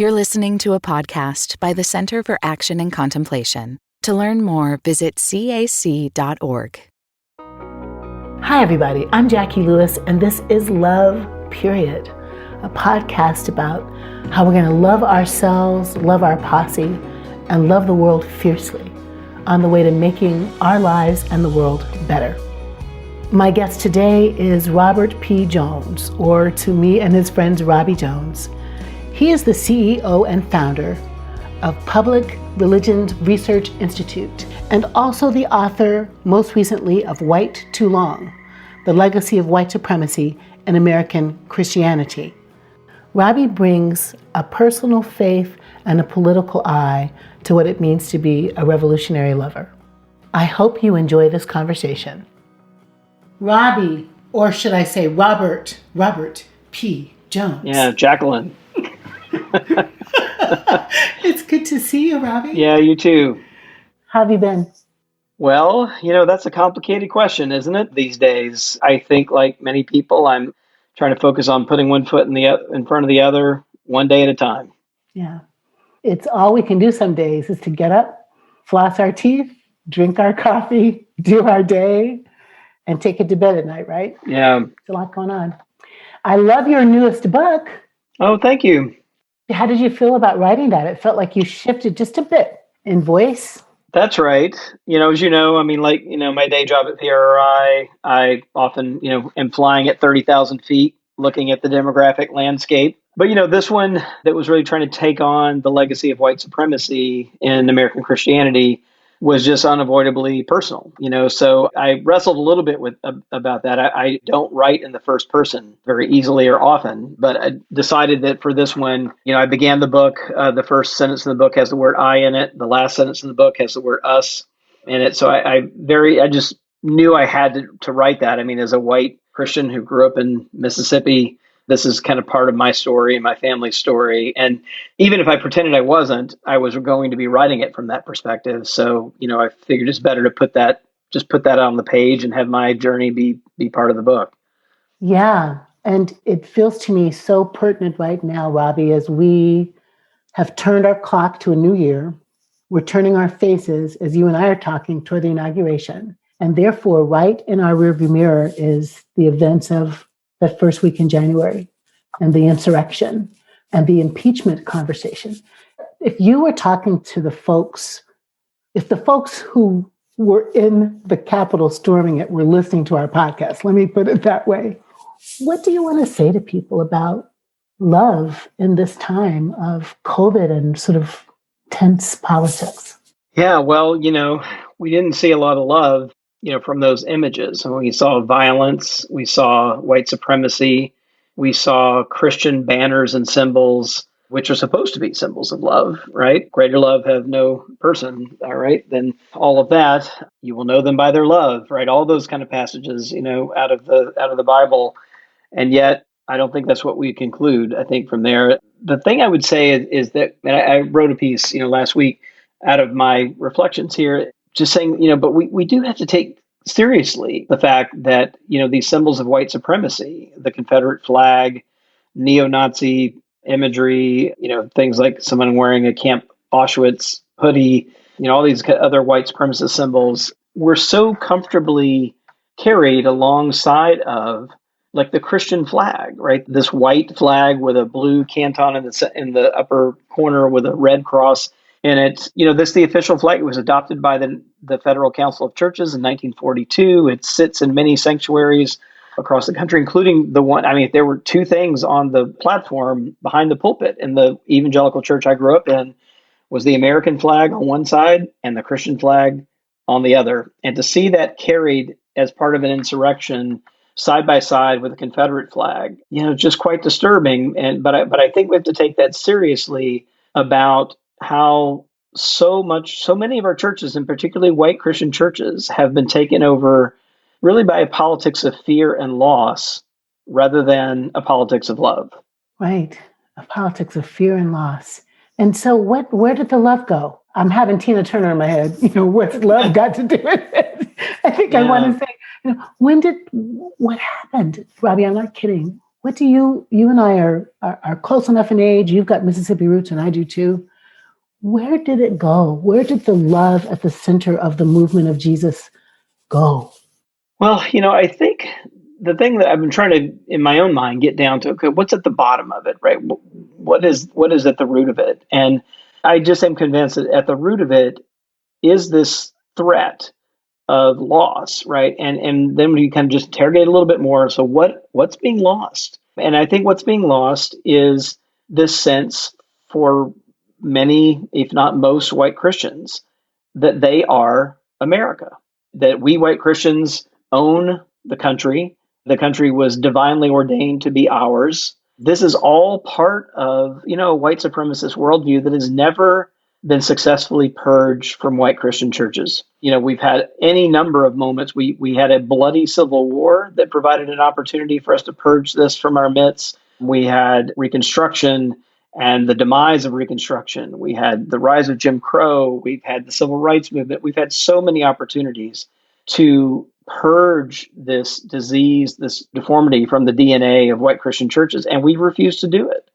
You're listening to a podcast by the Center for Action and Contemplation. To learn more, visit cac.org. Hi, everybody. I'm Jackie Lewis, and this is Love, Period, a podcast about how we're going to love ourselves, love our posse, and love the world fiercely on the way to making our lives and the world better. My guest today is Robert P. Jones, or to me and his friends, Robbie Jones. He is the CEO and founder of Public Religions Research Institute, and also the author, most recently, of White Too Long, The Legacy of White Supremacy in American Christianity. Robbie brings a personal faith and a political eye to what it means to be a revolutionary lover. I hope you enjoy this conversation. Robbie, or should I say Robert P. Jones. Yeah, Jacqueline. It's good to see you, Robbie. Yeah, you too. How have you been? Well, that's a complicated question, isn't it, these days? I think, like many people, I'm trying to focus on putting one foot in front of the other, one day at a time. Yeah. It's all we can do some days is to get up, floss our teeth, drink our coffee, do our day, and take it to bed at night, right? Yeah. There's a lot going on. I love your newest book. Oh, thank you. How did you feel about writing that? It felt like you shifted just a bit in voice. That's right. As you know, my day job at PRI, I often, am flying at 30,000 feet, looking at the demographic landscape. But, this one that was really trying to take on the legacy of white supremacy in American Christianity was just unavoidably personal, so I wrestled a little bit about that. I don't write in the first person very easily or often, but I decided that for this one, I began the book. The first sentence in the book has the word I in it. The last sentence in the book has the word us in it. So I just knew I had to write that. I mean, as a white Christian who grew up in Mississippi, this is kind of part of my story and my family's story. And even if I pretended I wasn't, I was going to be writing it from that perspective. So, I figured it's better to put that on the page and have my journey be part of the book. Yeah. And it feels to me so pertinent right now, Robbie, as we have turned our clock to a new year. We're turning our faces, as you and I are talking, toward the inauguration. And therefore, right in our rearview mirror is the events of that first week in January and the insurrection and the impeachment conversation. If you were talking to the folks who were in the Capitol storming it were listening to our podcast, let me put it that way, what do you want to say to people about love in this time of COVID and sort of tense politics? Yeah, well, we didn't see a lot of love from those images. And we saw violence, we saw white supremacy, we saw Christian banners and symbols, which are supposed to be symbols of love, right? Greater love have no person, all right? Then all of that, you will know them by their love, right? All those kind of passages, out of the Bible. And yet, I don't think that's what we conclude, I think, from there. The thing I would say is that, and I wrote a piece, last week out of my reflections here, just saying, but we do have to take seriously the fact that, these symbols of white supremacy, the Confederate flag, neo-Nazi imagery, things like someone wearing a Camp Auschwitz hoodie, all these other white supremacist symbols were so comfortably carried alongside of like the Christian flag, right? This white flag with a blue canton in the upper corner with a red cross in it. This is the official flag. It was adopted by the Federal Council of Churches in 1942. It sits in many sanctuaries across the country, including the one, there were two things on the platform behind the pulpit in the evangelical church I grew up in, was the American flag on one side and the Christian flag on the other. And to see that carried as part of an insurrection side by side with the Confederate flag, just quite disturbing. But I think we have to take that seriously about how so many of our churches, and particularly white Christian churches, have been taken over really by a politics of fear and loss rather than a politics of love. Right. A politics of fear and loss. And so where did the love go? I'm having Tina Turner in my head. What's love got to do with it? I think I want to say, what happened? Robbie, I'm not kidding. what do you and I are close enough in age. You've got Mississippi roots and I do too. Where did it go? Where did the love at the center of the movement of Jesus go? Well, I think the thing that I've been trying to, in my own mind, get down to, okay, what's at the bottom of it, right? What is at the root of it? And I just am convinced that at the root of it is this threat of loss, right? And then when you kind of just interrogate a little bit more, so what's being lost? And I think what's being lost is this sense for many, if not most, white Christians that they are America, that we white Christians own the country. The country was divinely ordained to be ours. This is all part of, a white supremacist worldview that has never been successfully purged from white Christian churches. We've had any number of moments. We had a bloody civil war that provided an opportunity for us to purge this from our midst. We had Reconstruction and the demise of Reconstruction. We had the rise of Jim Crow. We've had the civil rights movement. We've had so many opportunities to purge this disease, this deformity from the DNA of white Christian churches, and we refuse to do it.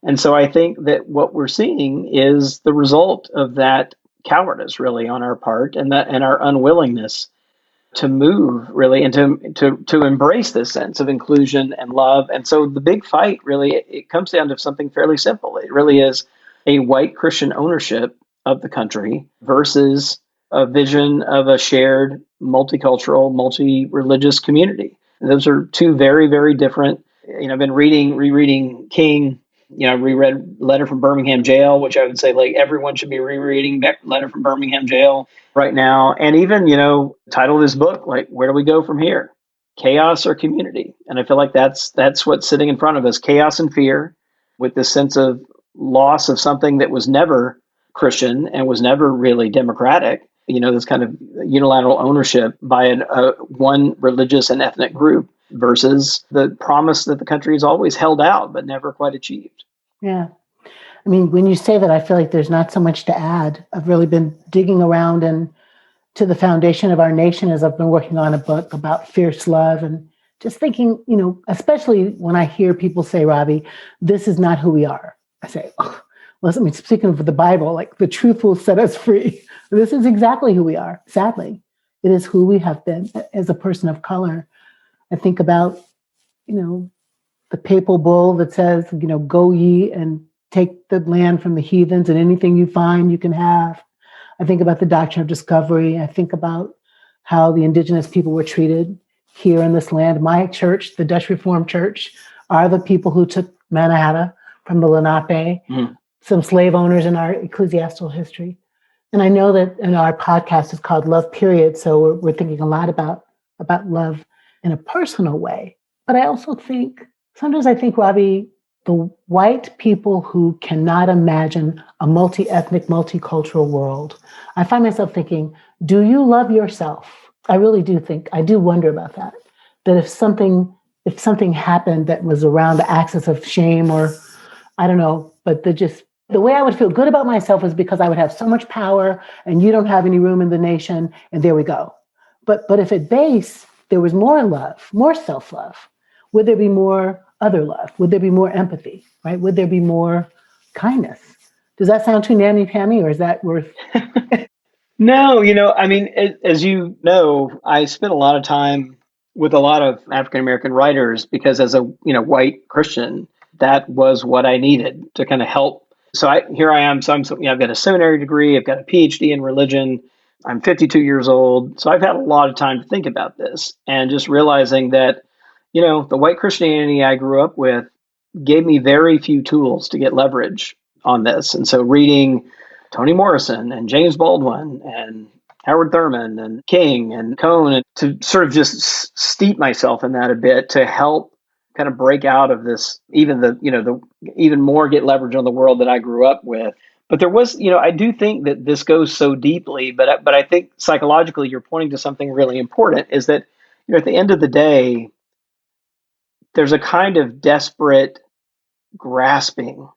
And so I think that what we're seeing is the result of that cowardice, really, on our part, and our unwillingness to move, really, and to embrace this sense of inclusion and love. And so the big fight, really, it comes down to something fairly simple. It really is a white Christian ownership of the country versus a vision of a shared multicultural, multi-religious community. And those are two very, very different. I've been rereading King. I reread Letter from Birmingham Jail, which I would say like everyone should be rereading Letter from Birmingham Jail right now. And even, title of this book, like, where do we go from here? Chaos or community? And I feel like that's what's sitting in front of us, chaos and fear, with this sense of loss of something that was never Christian and was never really democratic. This kind of unilateral ownership by one religious and ethnic group versus the promise that the country has always held out but never quite achieved. Yeah. I mean, when you say that, I feel like there's not so much to add. I've really been digging around and to the foundation of our nation as I've been working on a book about fierce love and just thinking, especially when I hear people say, Robbie, this is not who we are. I say, well, speaking of the Bible, like the truth will set us free. This is exactly who we are. Sadly, it is who we have been as a person of color. I think about, the papal bull that says, go ye and take the land from the heathens, and anything you find you can have. I think about the doctrine of discovery. I think about how the indigenous people were treated here in this land. My church, the Dutch Reformed Church, are the people who took Mannahatta from the Lenape, some slave owners in our ecclesiastical history. And I know that our podcast is called Love Period, so we're thinking a lot about love in a personal way. But I also think, sometimes I think, Robbie, the white people who cannot imagine a multi-ethnic, multicultural world, I find myself thinking, do you love yourself? I really do think, I do wonder about that. That if something happened that was around the axis of shame or, I don't know, but the way I would feel good about myself is because I would have so much power and you don't have any room in the nation, and there we go. But if at base there was more love, more self-love, would there be more other love? Would there be more empathy, right? Would there be more kindness? Does that sound too namby-pamby, or is that worth... No, I mean, as you know, I spent a lot of time with a lot of African-American writers because as a, white Christian, that was what I needed to kind of help. So here I am. So I've got a seminary degree. I've got a PhD in religion. I'm 52 years old. So I've had a lot of time to think about this and just realizing that, the white Christianity I grew up with gave me very few tools to get leverage on this. And so reading Toni Morrison and James Baldwin and Howard Thurman and King and Cone, and to sort of just steep myself in that a bit to help kind of break out of this, even more get leverage on the world that I grew up with. But there was, I do think that this goes so deeply, but I think psychologically you're pointing to something really important, is that, at the end of the day, there's a kind of desperate grasping,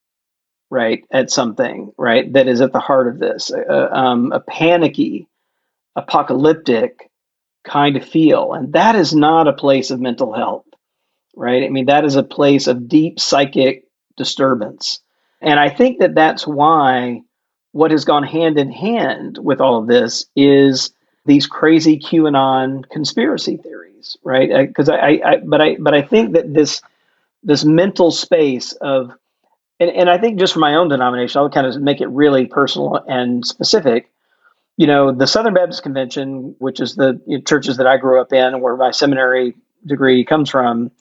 right, at something, right, that is at the heart of this, a panicky, apocalyptic kind of feel. And that is not a place of mental health. right? I mean, that is a place of deep psychic disturbance. And I think that that's why what has gone hand in hand with all of this is these crazy QAnon conspiracy theories, right? Because but I think that this mental space of, and I think just for my own denomination, I'll kind of make it really personal and specific. The Southern Baptist Convention, which is the churches that I grew up in, where my seminary degree comes from,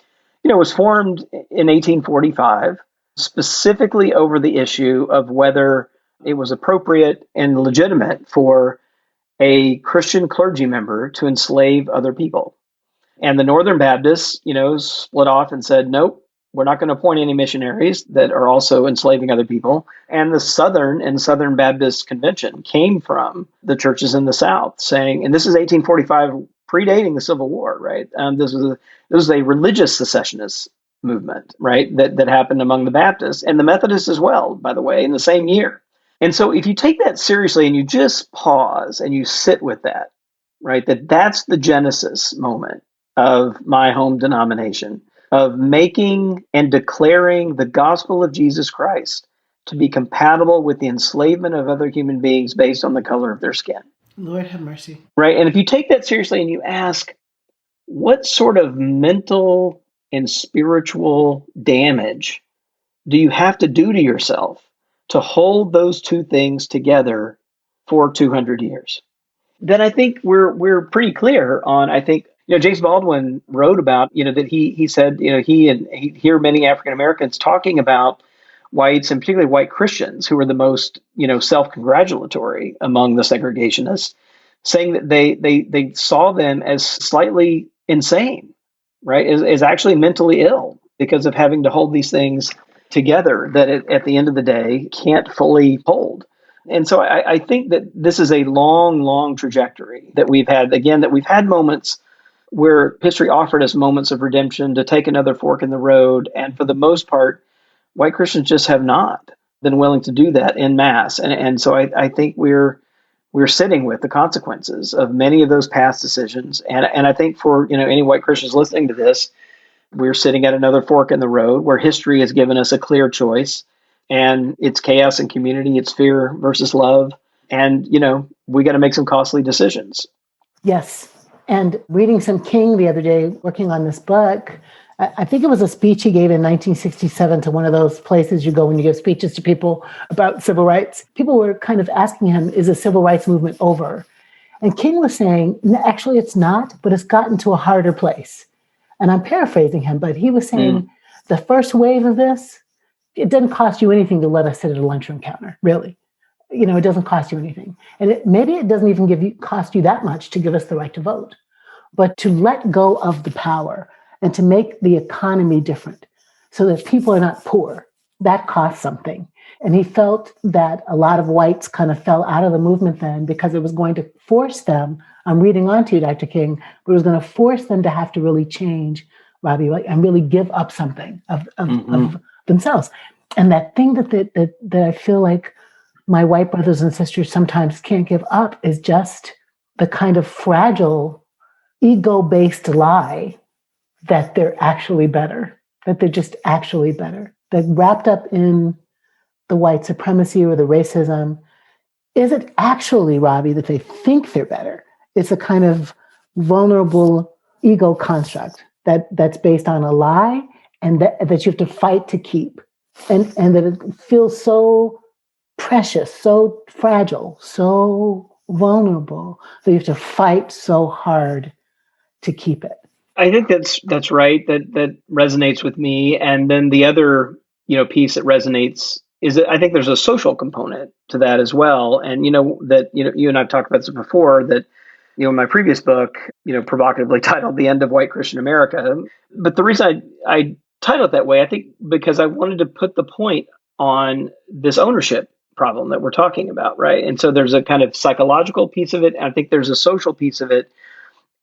was formed in 1845 specifically over the issue of whether it was appropriate and legitimate for a Christian clergy member to enslave other people. And the Northern Baptists, split off and said, nope, we're not going to appoint any missionaries that are also enslaving other people. And the Southern Baptist Convention came from the churches in the South saying, and this is 1845, predating the Civil War, right? This was a religious secessionist movement, right? That happened among the Baptists and the Methodists as well, by the way, in the same year. And so if you take that seriously and you just pause and you sit with that, right, that's the genesis moment of my home denomination, of making and declaring the gospel of Jesus Christ to be compatible with the enslavement of other human beings based on the color of their skin. Lord have mercy. Right. And if you take that seriously and you ask, what sort of mental and spiritual damage do you have to do to yourself to hold those two things together for 200 years? Then I think we're pretty clear on, I think, James Baldwin wrote about, that he said, he hear many African Americans talking about whites, and particularly white Christians, who were the most, self-congratulatory among the segregationists, saying that they saw them as slightly insane, right? Is actually mentally ill because of having to hold these things together that at the end of the day can't fully hold. And so I think that this is a long, long trajectory that we've had moments where history offered us moments of redemption to take another fork in the road. And for the most part, white Christians just have not been willing to do that en masse. And so I think we're sitting with the consequences of many of those past decisions. And I think for any white Christians listening to this, we're sitting at another fork in the road where history has given us a clear choice. And it's chaos and community, it's fear versus love. And, we got to make some costly decisions. Yes. And reading some King the other day, working on this book, I think it was a speech he gave in 1967 to one of those places you go when you give speeches to people about civil rights. People were kind of asking him, is the civil rights movement over? And King was saying, actually, it's not, but it's gotten to a harder place. And I'm paraphrasing him, but he was saying the first wave of this, it doesn't cost you anything to let us sit at a lunchroom counter, really. It doesn't cost you anything. And maybe it doesn't even cost you that much to give us the right to vote. But to let go of the power and to make the economy different so that people are not poor, that costs something. And he felt that a lot of whites kind of fell out of the movement then because it was going to force them, I'm reading on to you, Dr. King, but it was going to force them to have to really change, Robbie, and really give up something of themselves. And that thing that I feel like my white brothers and sisters sometimes can't give up is just the kind of fragile, ego-based lie that they're actually better, that they're just actually better. That wrapped up in the white supremacy or the racism, is it actually, Robbie, that they think they're better? It's a kind of vulnerable ego construct that's based on a lie and that you have to fight to keep. And that it feels so precious, so fragile, so vulnerable that you have to fight so hard to keep it. I think that's right. That resonates with me. And then the other, piece that resonates is that I think there's a social component to that as well. And, you and I've talked about this before, that, in my previous book, provocatively titled The End of White Christian America. But the reason I titled it that way, I think because I wanted to put the point on this ownership problem that we're talking about, right? And so there's a kind of psychological piece of it. And I think there's a social piece of it.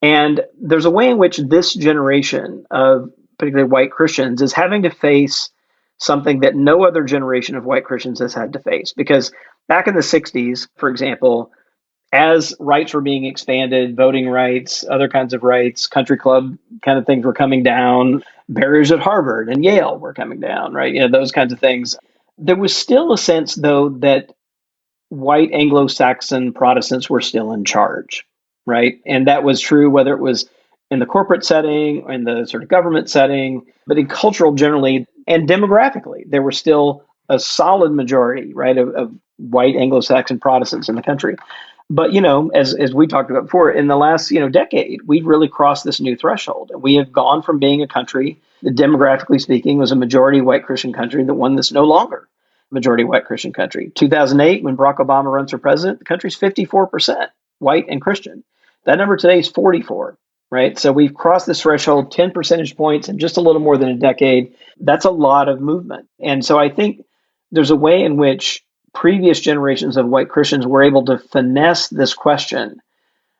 And there's a way in which this generation of particularly white Christians is having to face something that no other generation of white Christians has had to face. Because back in the 60s, for example, as rights were being expanded, voting rights, other kinds of rights, country club kind of things were coming down, barriers at Harvard and Yale were coming down, right? Those kinds of things. There was still a sense, though, that white Anglo-Saxon Protestants were still in charge, right? And that was true whether it was in the corporate setting or in the sort of government setting, but in cultural generally and demographically, there were still a solid majority, right, of white Anglo-Saxon Protestants in the country. But, as we talked about before, in the last, decade, we've really crossed this new threshold. We have gone from being a country that, demographically speaking, was a majority white Christian country to one that's no longer a majority white Christian country. 2008, when Barack Obama runs for president, the country's 54% white and Christian. That number today is 44, right? So we've crossed this threshold 10 percentage points in just a little more than a decade. That's a lot of movement. And so I think there's a way in which previous generations of white Christians were able to finesse this question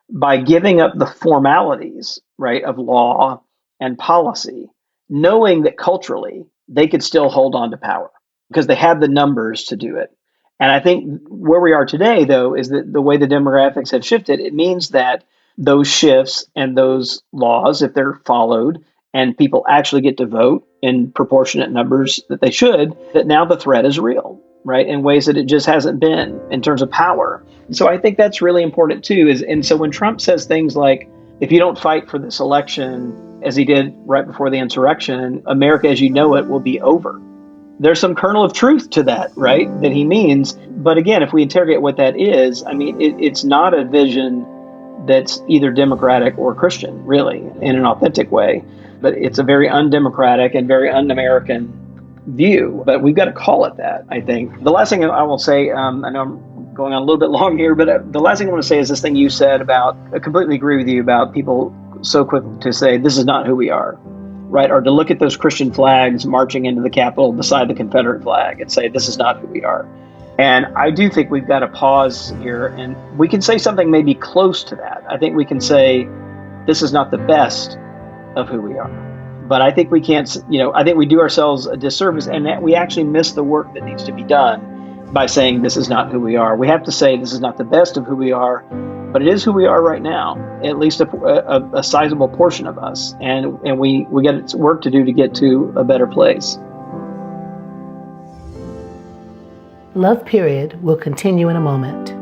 by giving up the formalities, right, of law and policy, knowing that culturally they could still hold on to power because they had the numbers to do it. And I think where we are today, though, is that the way the demographics have shifted, it means that those shifts and those laws, if they're followed, and people actually get to vote in proportionate numbers that they should, that now the threat is real, right, in ways that it just hasn't been in terms of power. So I think that's really important too. And so when Trump says things like, if you don't fight for this election, as he did right before the insurrection, America as you know it will be over. There's some kernel of truth to that, right, that he means. But again, if we interrogate what that is, I mean, it's not a vision that's either democratic or Christian, really, in an authentic way. But it's a very undemocratic and very un-American view. But we've got to call it that, I think. The last thing I will say, I know I'm going on a little bit long here, but the last thing I want to say is this thing you said about, I completely agree with you about people so quick to say, this is not who we are, right? Or to look at those Christian flags marching into the Capitol beside the Confederate flag and say, this is not who we are. And I do think we've got to pause here, and we can say something maybe close to that. I think we can say, this is not the best of who we are. But I think we can't, I think we do ourselves a disservice, and that we actually miss the work that needs to be done by saying this is not who we are. We have to say this is not the best of who we are, but it is who we are right now, at least a sizable portion of us. And we got work to do to get to a better place. Love Period will continue in a moment.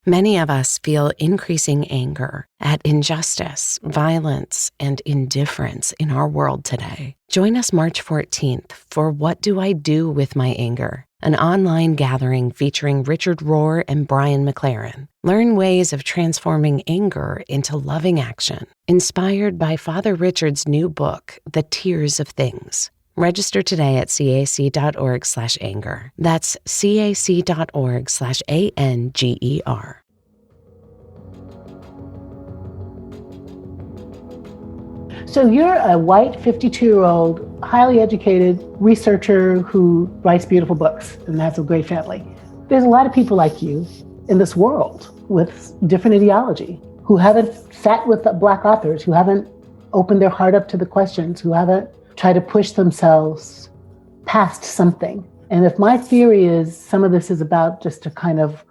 Many of us feel increasing anger at injustice, violence, and indifference in our world today. Join us March 14th for What Do I Do With My Anger? An online gathering featuring Richard Rohr and Brian McLaren. Learn ways of transforming anger into loving action. Inspired by Father Richard's new book, The Tears of Things. Register today at cac.org/anger. That's cac.org/ANGER. So you're a white 52-year-old, highly educated researcher who writes beautiful books and has a great family. There's a lot of people like you in this world with different ideology who haven't sat with Black authors, who haven't opened their heart up to the questions, who haven't try to push themselves past something. And if my theory is some of this is about just a kind of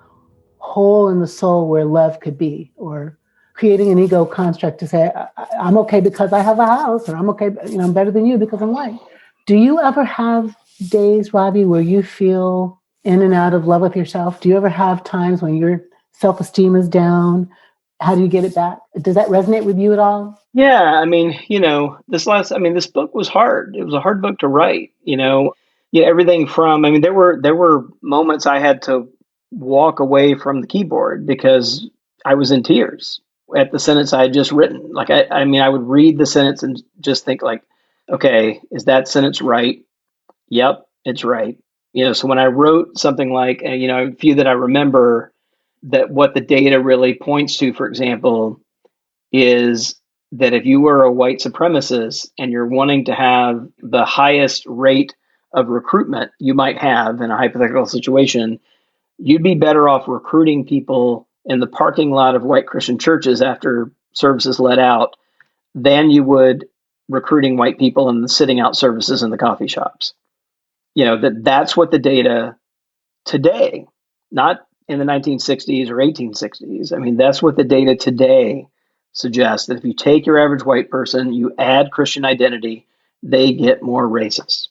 hole in the soul where love could be, or creating an ego construct to say, I'm okay because I have a house, or I'm okay, I'm better than you because I'm white. Do you ever have days, Ravi, where you feel in and out of love with yourself? Do you ever have times when your self-esteem is down? How do you get it back? Does that resonate with you at all? Yeah, I mean, this book was hard. It was a hard book to write, everything from, there were moments I had to walk away from the keyboard because I was in tears at the sentence I had just written. Like, I would read the sentence and just think like, okay, is that sentence right? Yep, it's right. So when I wrote something like, a few that I remember, that what the data really points to, for example, is that if you were a white supremacist and you're wanting to have the highest rate of recruitment you might have in a hypothetical situation, you'd be better off recruiting people in the parking lot of white Christian churches after services let out than you would recruiting white people and sitting out services in the coffee shops. That's what the data today, not in the 1960s or 1860s. I mean, that's what the data today suggests, that if you take your average white person, you add Christian identity, they get more racist.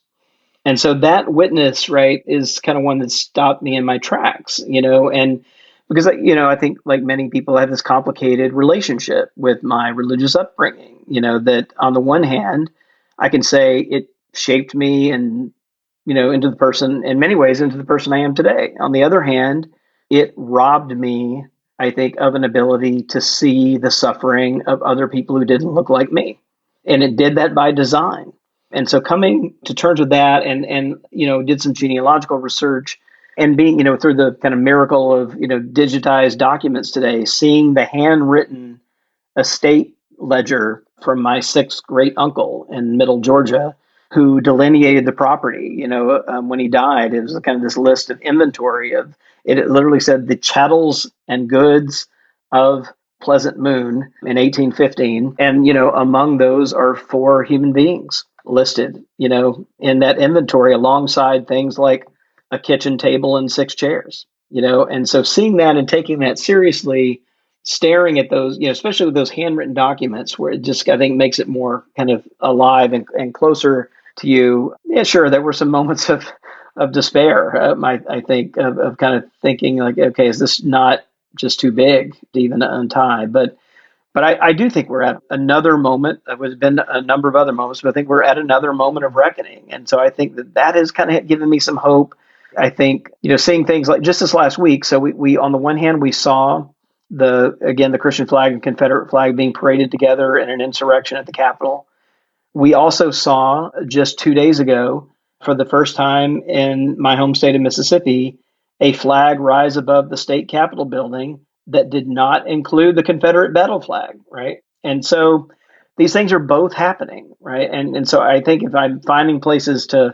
And so that witness, right, is kind of one that stopped me in my tracks, and because, I think like many people, I have this complicated relationship with my religious upbringing, that on the one hand, I can say it shaped me and, into the person, in many ways, into the person I am today. On the other hand, it robbed me, I think, of an ability to see the suffering of other people who didn't look like me. And it did that by design. And so coming to terms with that and did some genealogical research and being, through the kind of miracle of, digitized documents today, seeing the handwritten estate ledger from my sixth great uncle in Middle Georgia, who delineated the property. When he died, it was kind of this list of inventory of, it literally said the chattels and goods of Pleasant Moon in 1815. And, among those are 4 human beings listed, in that inventory alongside things like a kitchen table and 6 chairs, and so seeing that and taking that seriously, staring at those, especially with those handwritten documents where it just, I think, makes it more kind of alive and closer to you. Yeah, sure. There were some moments of despair. I think of kind of thinking like, okay, is this not just too big to even untie? But I do think we're at another moment. There's been a number of other moments, but I think we're at another moment of reckoning. And so I think that has kind of given me some hope. I think, seeing things like just this last week. So we on the one hand, we saw the Christian flag and Confederate flag being paraded together in an insurrection at the Capitol. We also saw just 2 days ago, for the first time in my home state of Mississippi, a flag rise above the state Capitol building that did not include the Confederate battle flag, right? And so these things are both happening, right? And so I think if I'm finding places to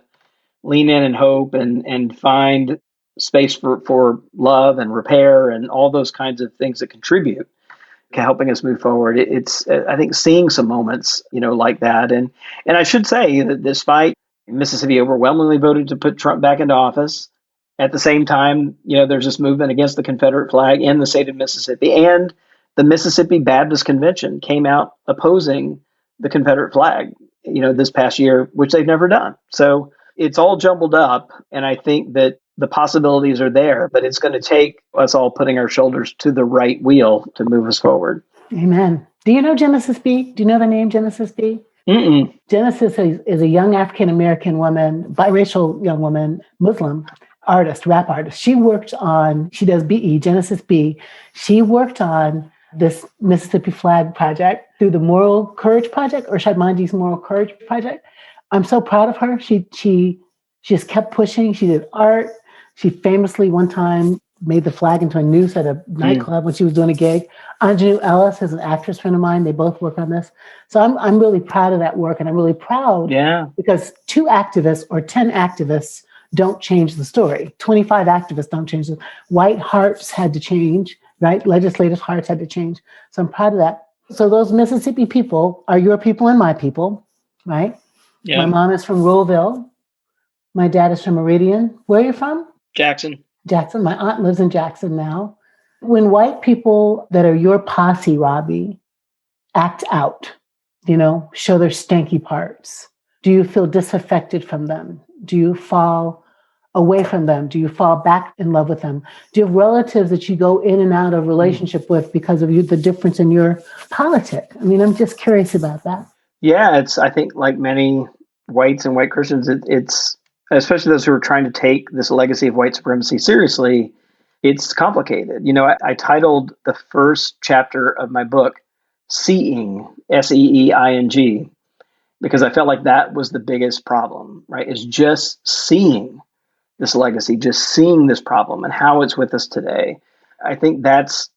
lean in and hope and find space for love and repair and all those kinds of things that contribute to helping us move forward, it's, I think, seeing some moments, like that. And I should say that despite Mississippi overwhelmingly voted to put Trump back into office, at the same time, there's this movement against the Confederate flag in the state of Mississippi, and the Mississippi Baptist Convention came out opposing the Confederate flag, this past year, which they've never done. So it's all jumbled up, and I think that the possibilities are there, but it's going to take us all putting our shoulders to the right wheel to move us forward. Amen. Do you know Genesis B? Do you know the name Genesis B? Mm-mm. Genesis is a young African-American woman, biracial young woman, Muslim artist, rap artist. She does BE, Genesis B. She worked on this Mississippi flag project through the Moral Courage Project, or Shadmanji's Moral Courage Project. I'm so proud of her. She just kept pushing. She did art. She famously one time made the flag into a noose at a nightclub when she was doing a gig. Anjanou Ellis is an actress friend of mine. They both work on this. So I'm really proud of that work. And I'm really proud because 2 activists or 10 activists don't change the story. 25 activists don't change it. White hearts had to change, right? Legislative hearts had to change. So I'm proud of that. So those Mississippi people are your people and my people, right? Yeah. My mom is from Rollville. My dad is from Meridian. Where are you from? Jackson. My aunt lives in Jackson now. When white people that are your posse, Robbie, act out, show their stanky parts, do you feel disaffected from them? Do you fall away from them? Do you fall back in love with them? Do you have relatives that you go in and out of relationship with because of the difference in your politic? I mean, I'm just curious about that. Yeah, I think like many whites and white Christians, it's especially those who are trying to take this legacy of white supremacy seriously, it's complicated. I titled the first chapter of my book, Seeing, Seeing, because I felt like that was the biggest problem, right? Is just seeing this legacy, just seeing this problem and how it's with us today. I think that's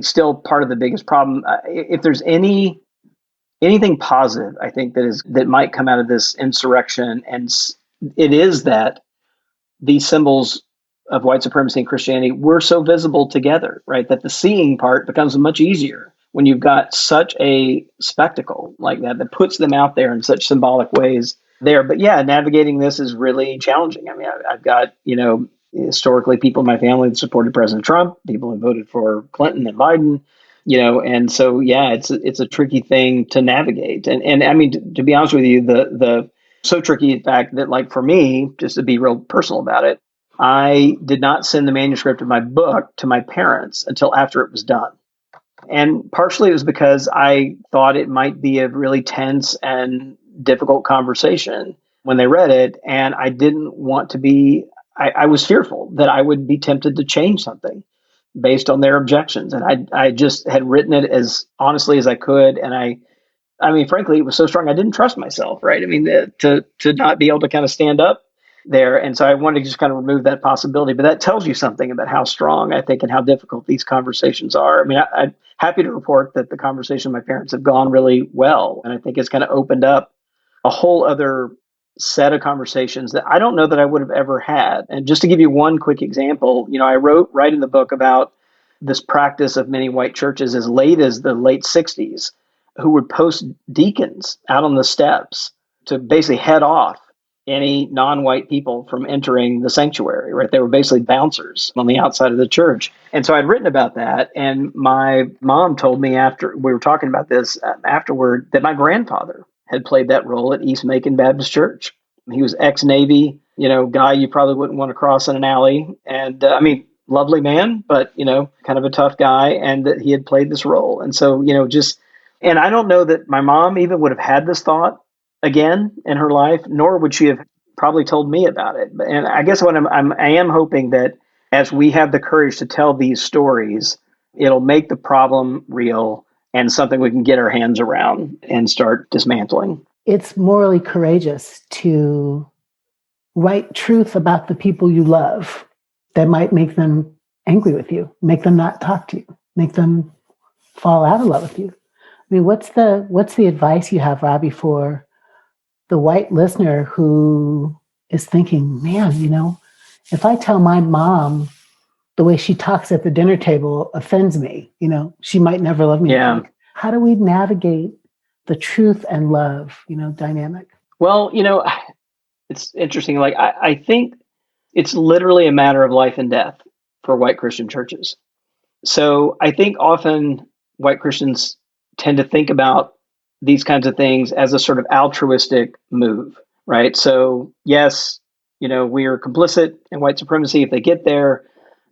still part of the biggest problem. If there's anything positive, I think that might come out of this insurrection, and it is that these symbols of white supremacy and Christianity were so visible together, right? That the seeing part becomes much easier when you've got such a spectacle like that puts them out there in such symbolic ways there. But yeah, navigating this is really challenging. I mean, I've got, historically people in my family that supported President Trump, people who voted for Clinton and Biden, and so, yeah, it's a tricky thing to navigate. And I mean, to be honest with you, the so tricky, in fact, that like for me, just to be real personal about it, I did not send the manuscript of my book to my parents until after it was done. And partially it was because I thought it might be a really tense and difficult conversation when they read it. And I didn't want to be, I was fearful that I would be tempted to change something based on their objections. And I just had written it as honestly as I could. And I mean, frankly, it was so strong, I didn't trust myself, right? I mean, to not be able to kind of stand up there. And so I wanted to just kind of remove that possibility. But that tells you something about how strong, I think, and how difficult these conversations are. I mean, I'm happy to report that the conversation with my parents have gone really well. And I think it's kind of opened up a whole other set of conversations that I don't know that I would have ever had. And just to give you one quick example, I write in the book about this practice of many white churches as late as the late 60s who would post deacons out on the steps to basically head off any non-white people from entering the sanctuary, right? They were basically bouncers on the outside of the church. And so I'd written about that. And my mom told me after we were talking about this afterward that my grandfather had played that role at East Macon Baptist Church. He was ex-Navy, guy you probably wouldn't want to cross in an alley. And I mean, lovely man, but, kind of a tough guy, and that he had played this role. And so, and I don't know that my mom even would have had this thought again in her life, nor would she have probably told me about it. And I guess what I am hoping that as we have the courage to tell these stories, it'll make the problem real and something we can get our hands around and start dismantling. It's morally courageous to write truth about the people you love that might make them angry with you, make them not talk to you, make them fall out of love with you. I mean, what's the advice you have, Robbie, for the white listener who is thinking, man, if I tell my mom the way she talks at the dinner table offends me, she might never love me. Yeah. How do we navigate the truth and love, dynamic? Well, it's interesting. Like, I think it's literally a matter of life and death for white Christian churches. So I think often white Christians tend to think about these kinds of things as a sort of altruistic move, right? So yes, we are complicit in white supremacy if they get there.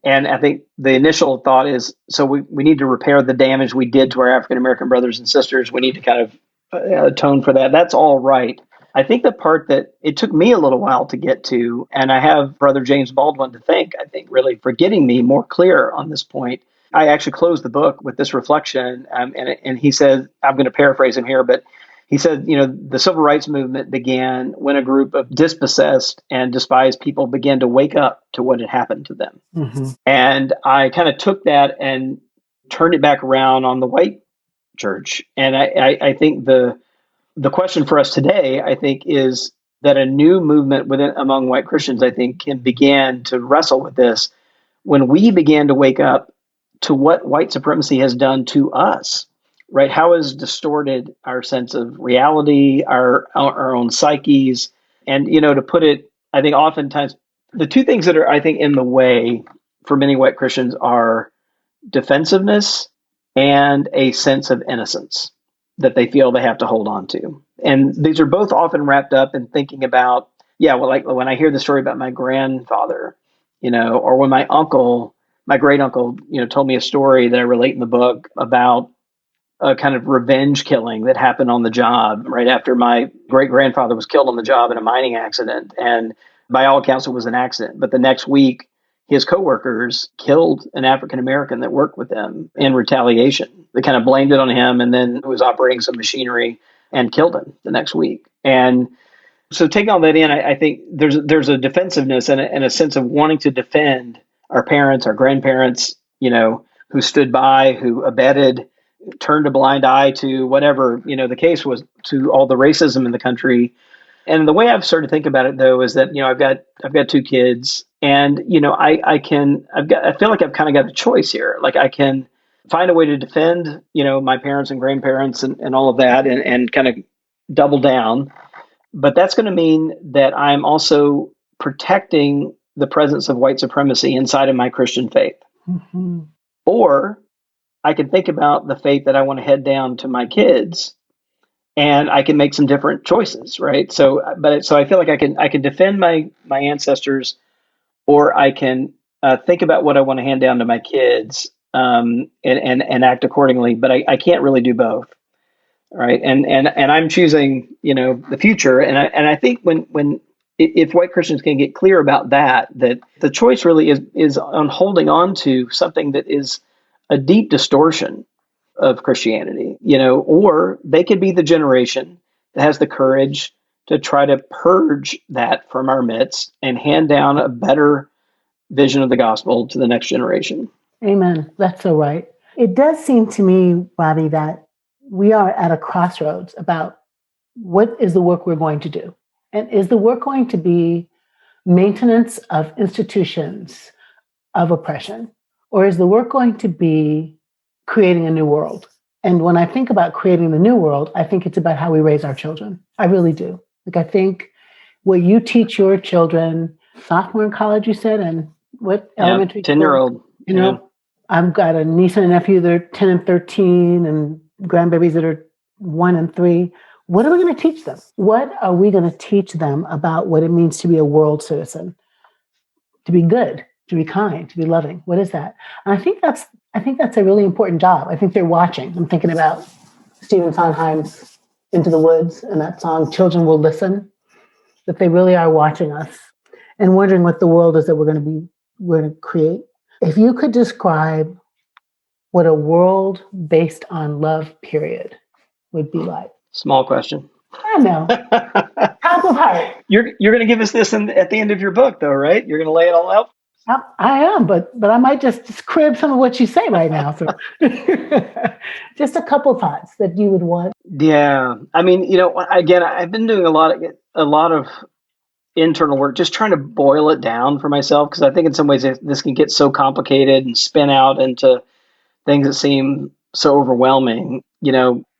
And I think the initial thought is, so we need to repair the damage we did to our African-American brothers and sisters. We need to kind of atone for that. That's all right. I think the part that it took me a little while to get to, and I have Brother James Baldwin to thank, I think, really for getting me more clear on this point. I actually closed the book with this reflection, and he said, I'm going to paraphrase him here, but he said, the civil rights movement began when a group of dispossessed and despised people began to wake up to what had happened to them. Mm-hmm. And I kind of took that and turned it back around on the white church. And I think the question for us today, I think, is that a new movement among white Christians, I think, can begin to wrestle with this when we began to wake up to what white supremacy has done to us, right? How has distorted our sense of reality, our own psyches. And, to put it, I think oftentimes the two things that are, I think, in the way for many white Christians are defensiveness and a sense of innocence that they feel they have to hold on to. And these are both often wrapped up in thinking about, like when I hear the story about my grandfather, or when my great uncle, told me a story that I relate in the book about a kind of revenge killing that happened on the job right after my great grandfather was killed on the job in a mining accident. And by all accounts, it was an accident. But the next week, his coworkers killed an African American that worked with them in retaliation. They kind of blamed it on him, and then was operating some machinery and killed him the next week. And so taking all that in, I think there's a defensiveness and a sense of wanting to defend our parents, our grandparents, who stood by, who abetted, turned a blind eye to whatever, the case was, to all the racism in the country. And the way I've started to think about it, though, is that, I've got two kids, and, I feel like I've kind of got a choice here. Like I can find a way to defend, my parents and grandparents and all of that and kind of double down. But that's going to mean that I'm also protecting the presence of white supremacy inside of my Christian faith. Mm-hmm. Or I can think about the faith that I want to head down to my kids, and I can make some different choices, right? So I feel like I can defend my ancestors, or I can think about what I want to hand down to my kids, and act accordingly. But I can't really do both, right? And I'm choosing, the future. And I think when if white Christians can get clear about that the choice really is on holding on to something that is a deep distortion of Christianity, or they could be the generation that has the courage to try to purge that from our midst and hand down a better vision of the gospel to the next generation. Amen. That's so right. It does seem to me, Bobby, that we are at a crossroads about what is the work we're going to do. And is the work going to be maintenance of institutions of oppression? Or is the work going to be creating a new world? And when I think about creating the new world, I think it's about how we raise our children. I really do. I think what you teach your children, sophomore in college, you said, and what elementary 10-year-old. I've got a niece and a nephew that are 10 and 13 and grandbabies that are 1 and 3. What are we going to teach them? What are we going to teach them about what it means to be a world citizen, to be good, to be kind, to be loving? What is that? And I think that's a really important job. I think they're watching. I'm thinking about Stephen Sondheim's Into the Woods and that song, Children Will Listen, that they really are watching us and wondering what the world is that we're going to create. If you could describe what a world based on love, period, would be like. Small question. I know. Top of heart. You're going to give us this at the end of your book, though, right? You're going to lay it all out? I am, but I might just crib some of what you say right now. So just a couple thoughts that you would want. Yeah. I mean, again, I've been doing a lot of internal work, just trying to boil it down for myself, because I think in some ways this can get so complicated and spin out into things that seem so overwhelming.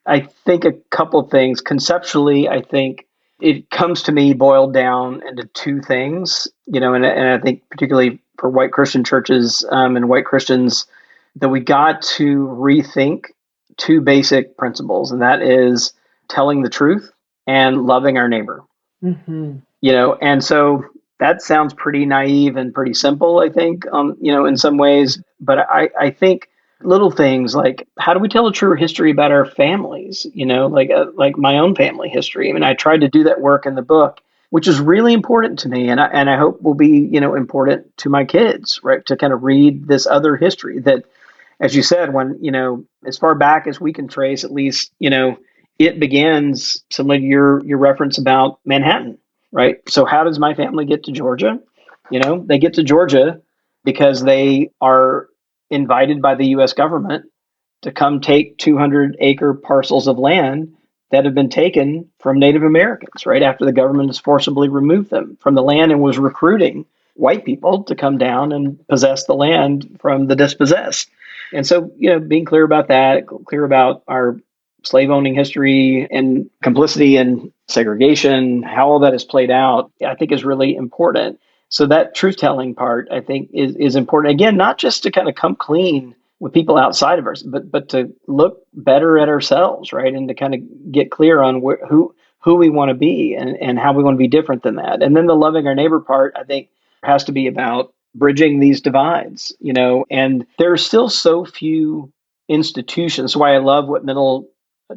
I think a couple of things. Conceptually, I think it comes to me boiled down into two things, and I think particularly for white Christian churches and white Christians, that we got to rethink two basic principles, and that is telling the truth and loving our neighbor. Mm-hmm. And so that sounds pretty naive and pretty simple, I think, in some ways. But I think little things like, how do we tell a true history about our families? Like my own family history. I mean, I tried to do that work in the book, which is really important to me, and I hope will be important to my kids, right? To kind of read this other history that, as you said, when as far back as we can trace, at least it begins similar to your reference about Manhattan, right? So how does my family get to Georgia? They get to Georgia because they are invited by the U.S. government to come take 200-acre parcels of land that have been taken from Native Americans, right after the government has forcibly removed them from the land and was recruiting white people to come down and possess the land from the dispossessed. And so, being clear about that, clear about our slave owning history and complicity and segregation, how all that has played out, I think is really important. So that truth-telling part, I think, is important. Again, not just to kind of come clean with people outside of us, but to look better at ourselves, right? And to kind of get clear on who we want to be and how we want to be different than that. And then the loving our neighbor part, I think, has to be about bridging these divides, and there are still so few institutions. That's why I love what Middle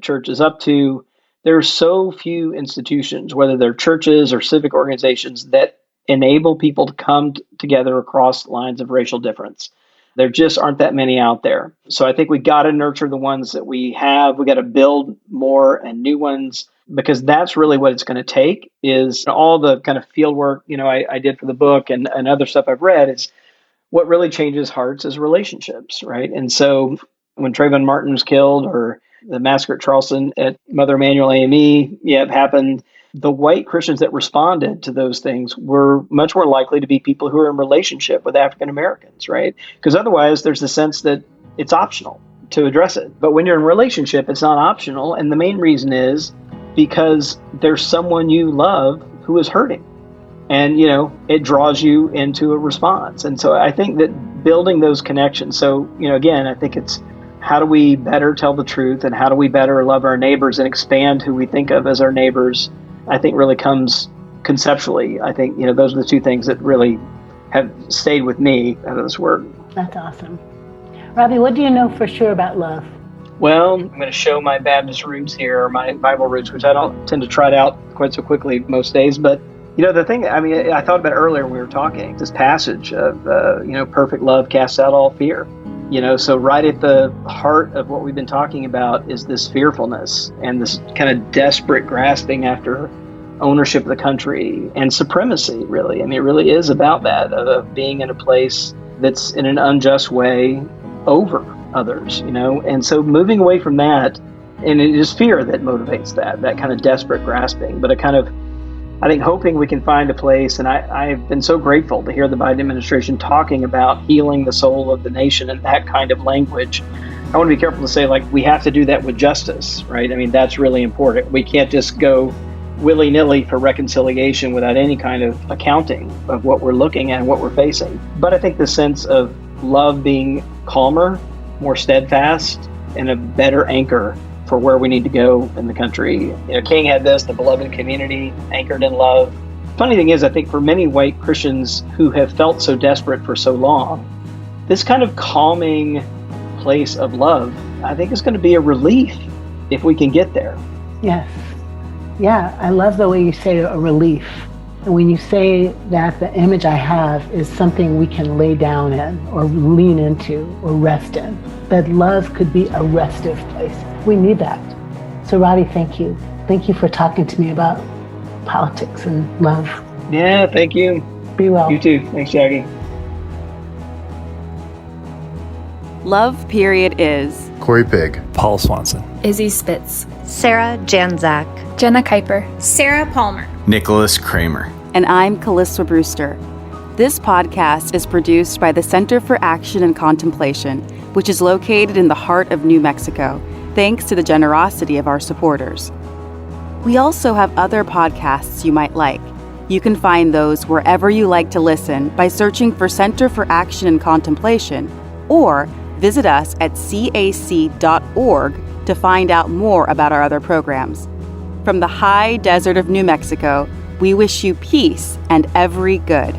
Church is up to. There are so few institutions, whether they're churches or civic organizations, that enable people to come together across lines of racial difference. There just aren't that many out there. So I think we got to nurture the ones that we have. We got to build more and new ones, because that's really what it's going to take, is all the kind of field work, I did for the book and other stuff I've read. Is what really changes hearts is relationships, right? And so when Trayvon Martin was killed, or the massacre at Charleston at Mother Emanuel AME, happened, the white Christians that responded to those things were much more likely to be people who are in relationship with African Americans, right? Because otherwise there's the sense that it's optional, to address it. But when you're in a relationship, it's not optional. And the main reason is because there's someone you love who is hurting. And, it draws you into a response. And so I think that building those connections. So, again, I think it's how do we better tell the truth and how do we better love our neighbors and expand who we think of as our neighbors, I think really comes conceptually. I think, those are the two things that really have stayed with me out of this work. That's awesome. Robbie, what do you know for sure about love? Well, I'm going to show my Baptist roots here, my Bible roots, which I don't tend to trot out quite so quickly most days. But, the thing, I thought about it earlier when we were talking, this passage of, perfect love casts out all fear. So right at the heart of what we've been talking about is this fearfulness and this kind of desperate grasping after ownership of the country and supremacy, really. It really is about that, of being in a place that's in an unjust way over others, And so moving away from that, and it is fear that motivates that kind of desperate grasping, but I think hoping we can find a place, and I've been so grateful to hear the Biden administration talking about healing the soul of the nation in that kind of language. I want to be careful to say, we have to do that with justice, right? That's really important. We can't just go willy-nilly for reconciliation without any kind of accounting of what we're looking at and what we're facing. But I think the sense of love being calmer, more steadfast, and a better anchor for where we need to go in the country. King had this, the beloved community, anchored in love. Funny thing is, I think for many white Christians who have felt so desperate for so long, this kind of calming place of love, I think is going to be a relief if we can get there. Yes. Yeah, I love the way you say a relief. And when you say that, the image I have is something we can lay down in or lean into or rest in. That love could be a restive place. We need that. So Robbie, thank you. Thank you for talking to me about politics and love. Yeah, thank you. Be well. You too. Thanks, Jackie. Love Period is Corey Pig, Paul Swanson, Izzy Spitz, Sarah Janzak, Jenna Kuiper, Sarah Palmer, Nicholas Kramer, and I'm Calista Brewster. This podcast is produced by the Center for Action and Contemplation, which is located in the heart of New Mexico, thanks to the generosity of our supporters. We also have other podcasts you might like. You can find those wherever you like to listen by searching for Center for Action and Contemplation, or visit us at cac.org to find out more about our other programs. From the high desert of New Mexico, we wish you peace and every good.